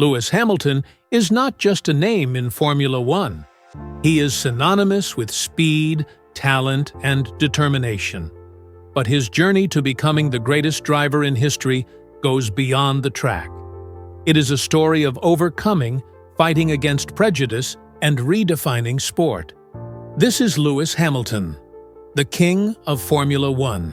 Lewis Hamilton is not just a name in Formula One. He is synonymous with speed, talent, and determination. But his journey to becoming the greatest driver in history goes beyond the track. It is a story of overcoming, fighting against prejudice, and redefining sport. This is Lewis Hamilton, the king of Formula One.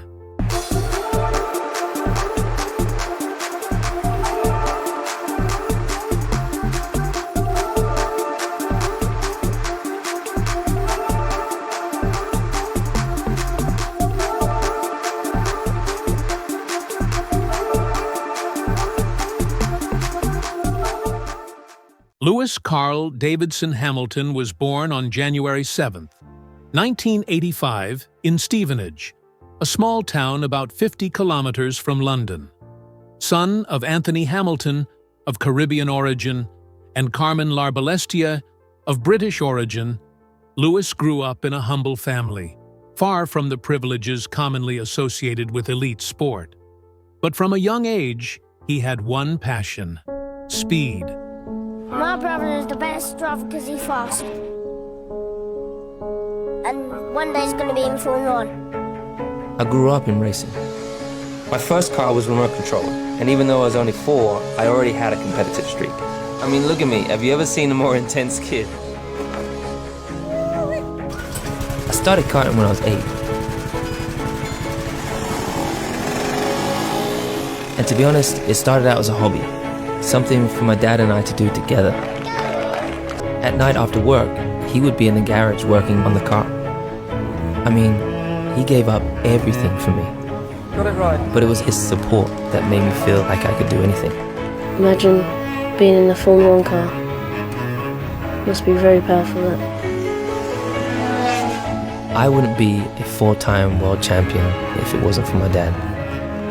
Lewis Carl Davidson Hamilton was born on January 7, 1985, in Stevenage, a small town about 50 kilometers from London. Son of Anthony Hamilton, of Caribbean origin, and Carmen Larbalestia, of British origin, Lewis grew up in a humble family, far from the privileges commonly associated with elite sport. But from a young age, he had one passion: speed. My brother is the best driver because he's fast. And one day he's going to be in Formula One. I grew up in racing. My first car was remote controlled, and even though I was only 4, I already had a competitive streak. I mean, look at me. Have you ever seen a more intense kid? I started karting when I was 8. And to be honest, it started out as a hobby. Something for my dad and I to do together. At night after work, he would be in the garage working on the car. I mean, he gave up everything for me. Got it right. But it was his support that made me feel like I could do anything. Imagine being in a Formula One car. Must be very powerful, that. I wouldn't be a 4-time world champion if it wasn't for my dad.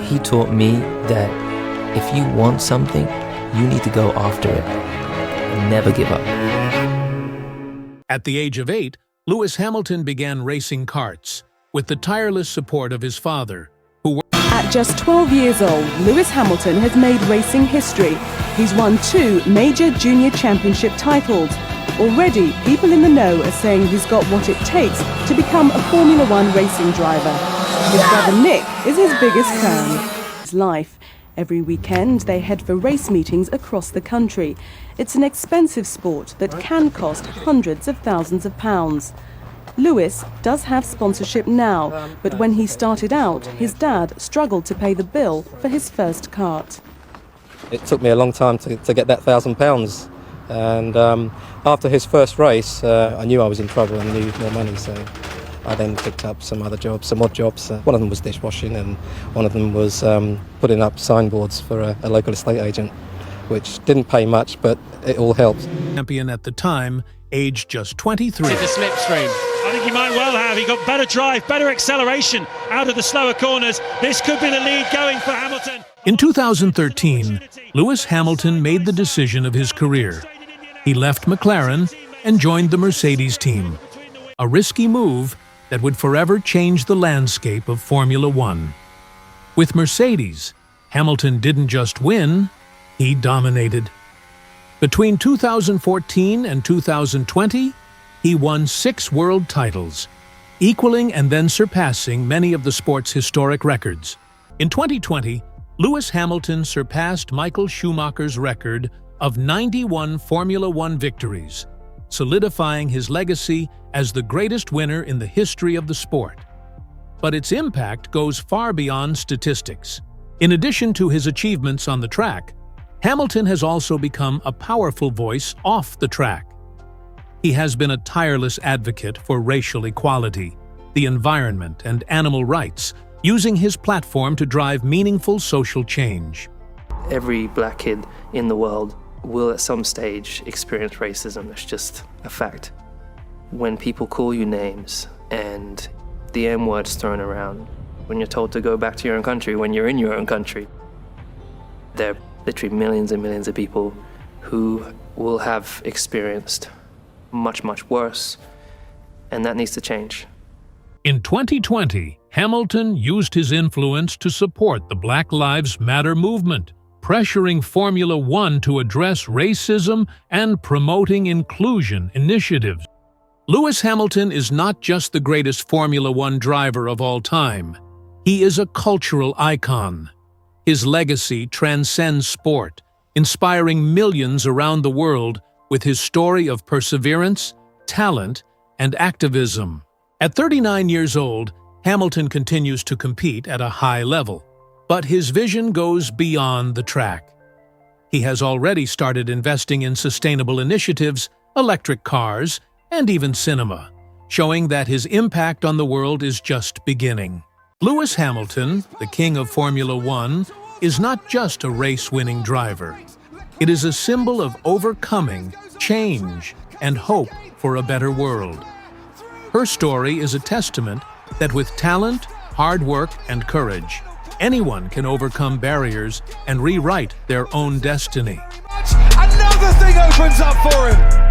He taught me that if you want something, you need to go after it and never give up. At the age of 8, Lewis Hamilton began racing karts, with the tireless support of his father, who At just 12 years old, Lewis Hamilton has made racing history. He's won 2 major junior championship titles. Already, people in the know are saying he's got what it takes to become a Formula One racing driver. His brother Nick is his biggest fan. His life. Every weekend, they head for race meetings across the country. It's an expensive sport that can cost hundreds of thousands of pounds. Lewis does have sponsorship now, but when he started out, his dad struggled to pay the bill for his first kart. It took me a long time to get that £1,000. And after his first race, I knew I was in trouble and needed more money, so I then picked up some odd jobs. One of them was dishwashing, and one of them was putting up signboards for a local estate agent, which didn't pay much, but it all helped. champion at the time, aged just 23. The slipstream. I think he might well have. He got better drive, better acceleration out of the slower corners. This could be the lead going for Hamilton. In 2013, Lewis Hamilton made the decision of his career. He left McLaren and joined the Mercedes team, a risky move that would forever change the landscape of Formula One. With Mercedes, Hamilton didn't just win, he dominated. Between 2014 and 2020, he won 6 world titles, equaling and then surpassing many of the sport's historic records. In 2020, Lewis Hamilton surpassed Michael Schumacher's record of 91 Formula One victories, solidifying his legacy as the greatest winner in the history of the sport. But its impact goes far beyond statistics. In addition to his achievements on the track, Hamilton has also become a powerful voice off the track. He has been a tireless advocate for racial equality, the environment, and animal rights, using his platform to drive meaningful social change. Every black kid in the world will at some stage experience racism. It's just a fact. When people call you names and the M-word's thrown around, when you're told to go back to your own country, when you're in your own country, there are literally millions and millions of people who will have experienced much, much worse, and that needs to change. In 2020, Hamilton used his influence to support the Black Lives Matter movement, pressuring Formula One to address racism and promoting inclusion initiatives. Lewis Hamilton is not just the greatest Formula One driver of all time. He is a cultural icon. His legacy transcends sport, inspiring millions around the world with his story of perseverance, talent, and activism. At 39 years old, Hamilton continues to compete at a high level, but his vision goes beyond the track. He has already started investing in sustainable initiatives, electric cars, and even cinema, showing that his impact on the world is just beginning. Lewis Hamilton, the king of Formula One, is not just a race-winning driver. It is a symbol of overcoming, change, and hope for a better world. Her story is a testament that with talent, hard work, and courage, anyone can overcome barriers and rewrite their own destiny. Another thing opens up for him.